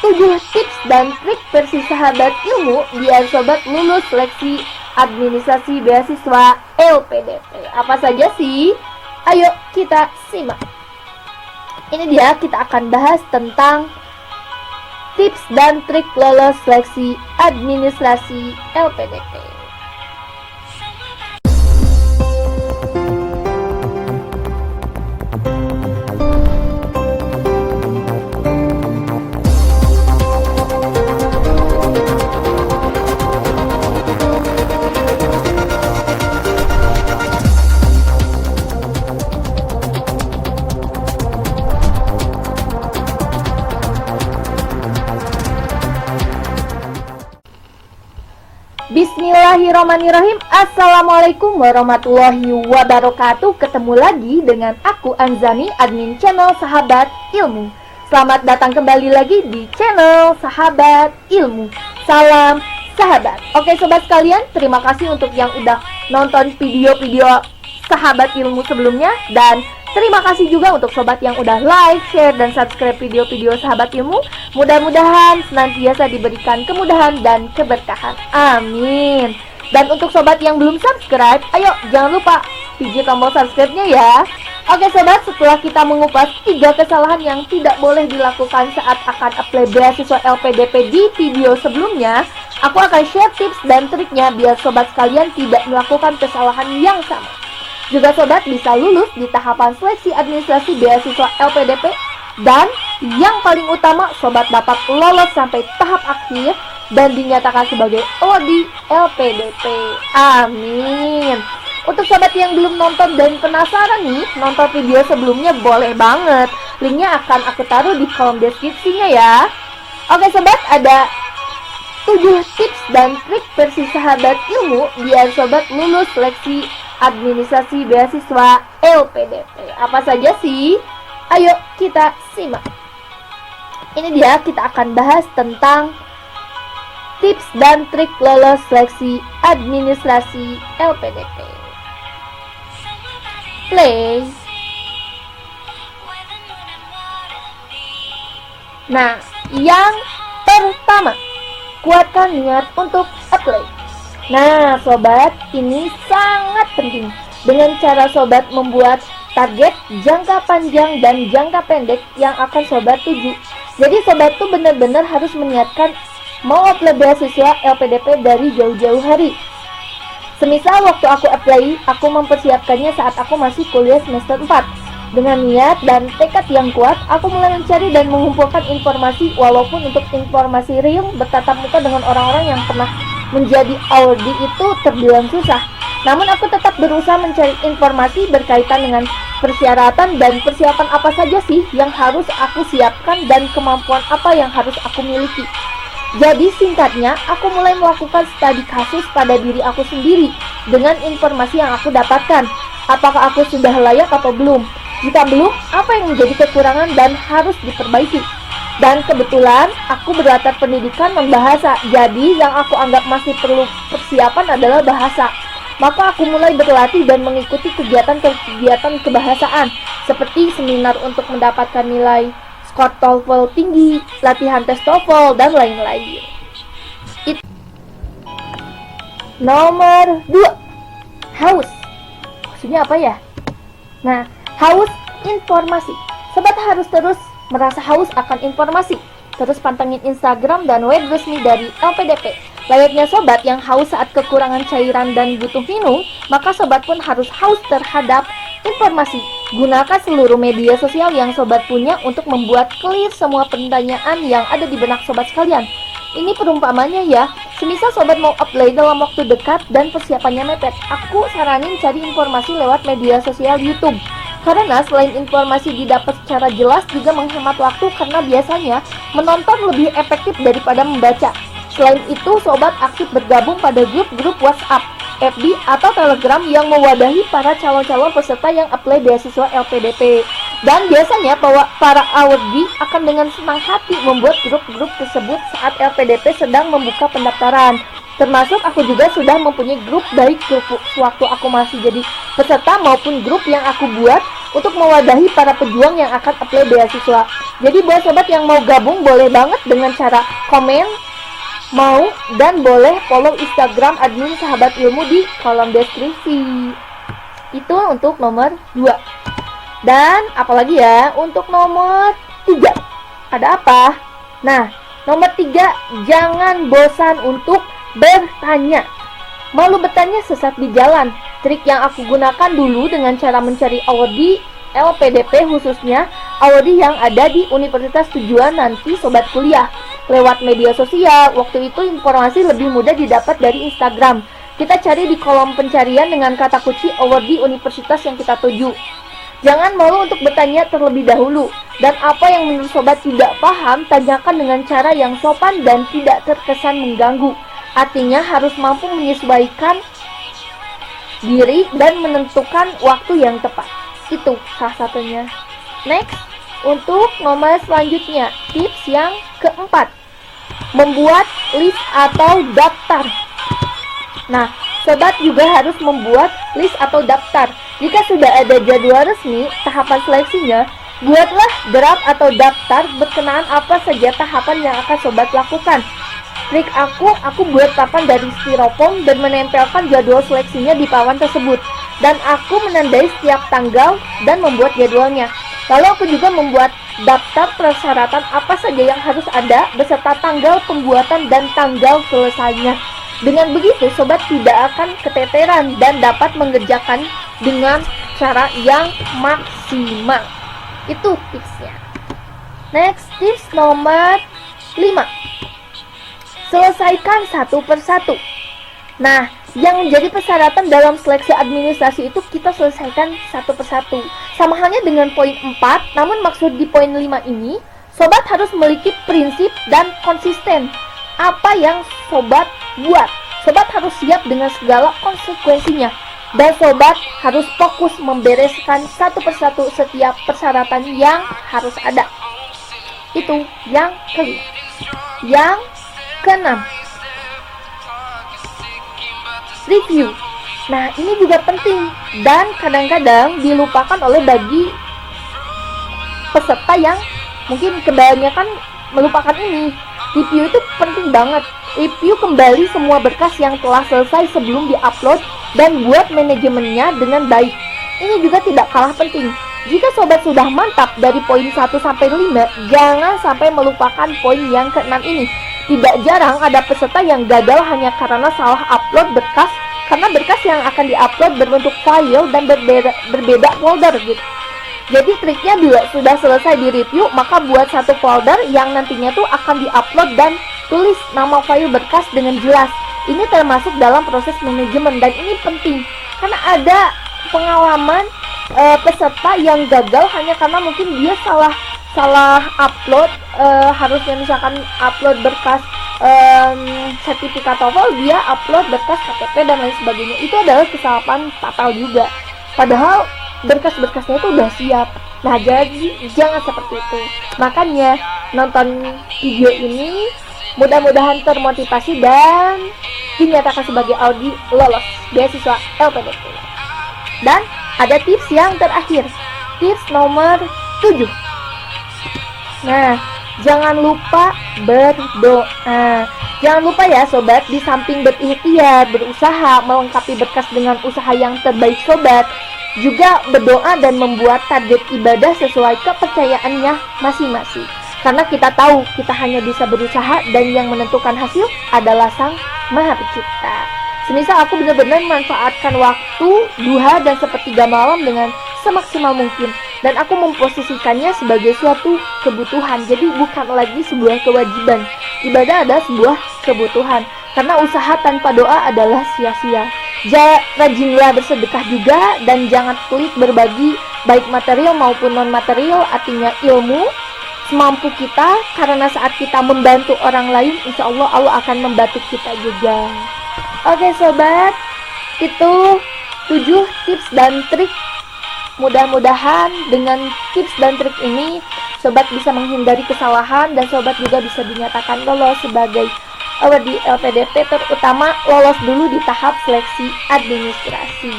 7 tips dan trik versi sahabat ilmu biar sobat lulus seleksi administrasi beasiswa LPDP. Apa saja sih? Ayo kita simak. Ini dia, kita akan bahas tentang tips dan trik lolos seleksi administrasi LPDP. Bismillahirrahmanirrahim. Assalamualaikum warahmatullahi wabarakatuh. Ketemu lagi dengan aku Anzani, admin channel Sahabat Ilmu. Selamat datang kembali lagi di channel Sahabat Ilmu. Salam sahabat. Oke sobat sekalian, terima kasih untuk yang udah nonton video-video Sahabat Ilmu sebelumnya. Dan terima kasih juga untuk sobat yang udah like, share, dan subscribe video-video Sahabat Ilmu. Mudah-mudahan senantiasa diberikan kemudahan dan keberkahan. Amin. Dan untuk sobat yang belum subscribe, ayo jangan lupa pijit tombol subscribe-nya ya. Oke sobat, setelah kita mengupas 3 kesalahan yang tidak boleh dilakukan saat akan apply beasiswa LPDP di video sebelumnya, aku akan share tips dan triknya biar sobat sekalian tidak melakukan kesalahan yang sama. Juga sobat bisa lulus di tahapan seleksi administrasi beasiswa LPDP. Dan yang paling utama, sobat dapat lolos sampai tahap akhir dan dinyatakan sebagai awardee LPDP. Amin. Untuk sobat yang belum nonton dan penasaran nih, nonton video sebelumnya boleh banget. Linknya akan aku taruh di kolom deskripsinya ya. Oke sobat, ada 7 tips dan trik versi sahabat ilmu biar sobat lulus seleksi administrasi beasiswa LPDP. Apa saja sih? Ayo kita simak. Ini dia, kita akan bahas tentang tips dan trik lolos seleksi administrasi LPDP. Play. Nah, yang pertama, kuatkan niat untuk apply. Nah, sobat, ini sangat penting. Dengan cara sobat membuat target jangka panjang dan jangka pendek yang akan sobat tuju. Jadi sobat tuh benar-benar harus meniatkan mau apply beasiswa LPDP dari jauh-jauh hari. Semisal waktu aku apply, aku mempersiapkannya saat aku masih kuliah semester 4. Dengan niat dan tekad yang kuat, aku mulai mencari dan mengumpulkan informasi, walaupun untuk informasi real bertatap muka dengan orang-orang yang pernah menjadi awardee itu terbilang susah. Namun aku tetap berusaha mencari informasi berkaitan dengan persyaratan dan persiapan apa saja sih yang harus aku siapkan dan kemampuan apa yang harus aku miliki. Jadi singkatnya, aku mulai melakukan studi kasus pada diri aku sendiri dengan informasi yang aku dapatkan. Apakah aku sudah layak atau belum? Jika belum, apa yang menjadi kekurangan dan harus diperbaiki? Dan kebetulan aku berlatar pendidikan non-bahasa, jadi yang aku anggap masih perlu persiapan adalah bahasa. Maka aku mulai berlatih dan mengikuti kegiatan kebahasaan, seperti seminar untuk mendapatkan nilai skor TOEFL tinggi, latihan tes TOEFL, dan lain-lain. Nomor 2, haus. Maksudnya apa ya? Nah, haus informasi. Sobat harus terus merasa haus akan informasi. Terus pantengin Instagram dan web resmi dari LPDP. Layaknya sobat yang haus saat kekurangan cairan dan butuh minum, maka sobat pun harus haus terhadap informasi. Gunakan seluruh media sosial yang sobat punya untuk membuat clear semua pertanyaan yang ada di benak sobat sekalian. Ini perumpamannya ya, semisal sobat mau apply dalam waktu dekat dan persiapannya mepet, aku saranin cari informasi lewat media sosial YouTube. Karena selain informasi didapat secara jelas juga menghemat waktu karena biasanya menonton lebih efektif daripada membaca. Selain itu, sobat aktif bergabung pada grup-grup WhatsApp, FB, atau Telegram yang mewadahi para calon-calon peserta yang apply beasiswa LPDP. Dan biasanya para awardee akan dengan senang hati membuat grup-grup tersebut saat LPDP sedang membuka pendaftaran. Termasuk aku juga sudah mempunyai grup, baik grup waktu aku masih jadi peserta maupun grup yang aku buat untuk mewadahi para pejuang yang akan apply beasiswa. Jadi buat sobat yang mau gabung boleh banget dengan cara komen, mau, dan boleh follow Instagram admin Sahabat Ilmu di kolom deskripsi. Itu untuk nomor 2. Dan apalagi ya untuk nomor 3. Ada apa? Nah, nomor 3, jangan bosan untuk bertanya. Malu bertanya sesat di jalan. Trik yang aku gunakan dulu dengan cara mencari award di LPDP, khususnya award yang ada di universitas tujuan nanti sobat kuliah. Lewat media sosial, waktu itu informasi lebih mudah didapat dari Instagram. Kita cari di kolom pencarian dengan kata kunci award di universitas yang kita tuju. Jangan malu untuk bertanya terlebih dahulu. Dan apa yang menurut sobat tidak paham, tanyakan dengan cara yang sopan dan tidak terkesan mengganggu. Artinya harus mampu menyesuaikan diri dan menentukan waktu yang tepat. Itu salah satunya. Next, untuk nomor selanjutnya, tips yang keempat, membuat list atau daftar. Nah, sobat juga harus membuat list atau daftar. Jika sudah ada jadwal resmi tahapan seleksinya, buatlah draft atau daftar berkenaan apa saja tahapan yang akan sobat lakukan. Trik aku buat papan dari styrofoam dan menempelkan jadwal seleksinya di papan tersebut. Dan aku menandai setiap tanggal dan membuat jadwalnya. Lalu aku juga membuat daftar persyaratan apa saja yang harus ada beserta tanggal pembuatan dan tanggal selesainya. Dengan begitu, sobat tidak akan keteteran dan dapat mengerjakan dengan cara yang maksimal. Itu tipsnya. Next, tips nomor 5. Selesaikan satu persatu. Nah, yang menjadi persyaratan dalam seleksi administrasi itu kita selesaikan satu persatu. Sama halnya dengan poin 4, namun maksud di poin 5 ini, sobat harus memiliki prinsip dan konsisten. Apa yang sobat buat, sobat harus siap dengan segala konsekuensinya. Dan sobat harus fokus membereskan satu persatu setiap persyaratan yang harus ada. Itu yang kelima. Yang keenam, review. Nah, ini juga penting dan kadang-kadang dilupakan oleh bagi peserta yang mungkin kebanyakan melupakan ini. Review itu penting banget. Review kembali semua berkas yang telah selesai sebelum diupload dan buat manajemennya dengan baik. Ini juga tidak kalah penting. Jika sobat sudah mantap dari poin 1 sampai 5, jangan sampai melupakan poin yang ke-6 ini. Tidak jarang ada peserta yang gagal hanya karena salah upload berkas, karena berkas yang akan diupload berbentuk file dan berbeda folder gitu. Jadi triknya bila sudah selesai di review, maka buat satu folder yang nantinya tuh akan diupload dan tulis nama file berkas dengan jelas. Ini termasuk dalam proses manajemen dan ini penting karena ada pengalaman peserta yang gagal hanya karena mungkin dia salah upload, harusnya misalkan upload berkas sertifikat TOEFL, dia upload berkas KTP dan lain sebagainya. Itu adalah kesalahan fatal juga. Padahal berkas-berkasnya itu udah siap. Nah, jadi jangan seperti itu. Makanya nonton video ini mudah-mudahan termotivasi dan dinyatakan sebagai Audi lolos beasiswa LPDP. Dan ada tips yang terakhir, tips nomor 7. Nah, jangan lupa berdoa. Jangan lupa ya sobat, di samping berikhtiar, berusaha, melengkapi berkas dengan usaha yang terbaik sobat, juga berdoa dan membuat target ibadah sesuai kepercayaannya masing-masing. Karena kita tahu kita hanya bisa berusaha dan yang menentukan hasil adalah Sang Maha Pencipta. Semisal aku benar-benar memanfaatkan waktu duha dan sepertiga malam dengan semaksimal mungkin, dan aku memposisikannya sebagai suatu kebutuhan. Jadi bukan lagi sebuah kewajiban. Ibadah adalah sebuah kebutuhan. Karena usaha tanpa doa adalah sia-sia. Rajinlah bersedekah juga dan jangan pelit berbagi baik material maupun non material, artinya ilmu semampu kita, karena saat kita membantu orang lain, insya Allah Allah akan membantu kita juga. Oke sobat, itu 7 tips dan trik. Mudah-mudahan dengan tips dan trik ini sobat bisa menghindari kesalahan dan sobat juga bisa dinyatakan lolos sebagai award di LPDP, terutama lolos dulu di tahap seleksi administrasi.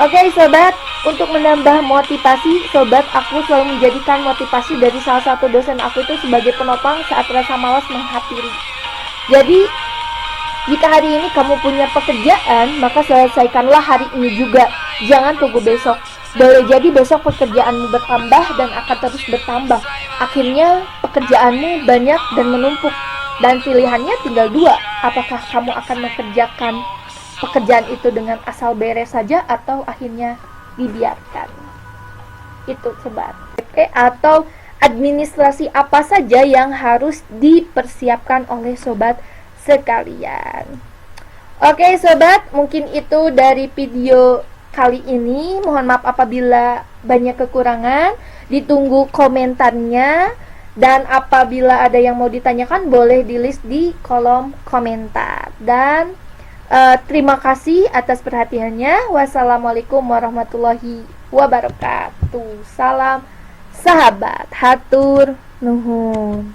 Oke sobat, Untuk menambah motivasi, sobat, aku selalu menjadikan motivasi dari salah satu dosen aku itu sebagai penopang saat rasa malas menghampiri. Jadi, jika hari ini kamu punya pekerjaan, maka selesaikanlah hari ini juga. Jangan tunggu besok. Boleh jadi besok pekerjaanmu bertambah dan akan terus bertambah. Akhirnya pekerjaanmu banyak dan menumpuk. Dan pilihannya tinggal dua. Apakah kamu akan mengerjakan pekerjaan itu dengan asal beres saja atau akhirnya dibiarkan. Itu sobat. Atau administrasi apa saja yang harus dipersiapkan oleh sobat sekalian. Oke sobat, mungkin itu dari video kali ini. Mohon maaf apabila banyak kekurangan. Ditunggu komentarnya. Dan apabila ada yang mau ditanyakan, boleh di list di kolom komentar. Dan terima kasih atas perhatiannya. Wassalamualaikum warahmatullahi wabarakatuh. Salam sahabat, hatur nuhun.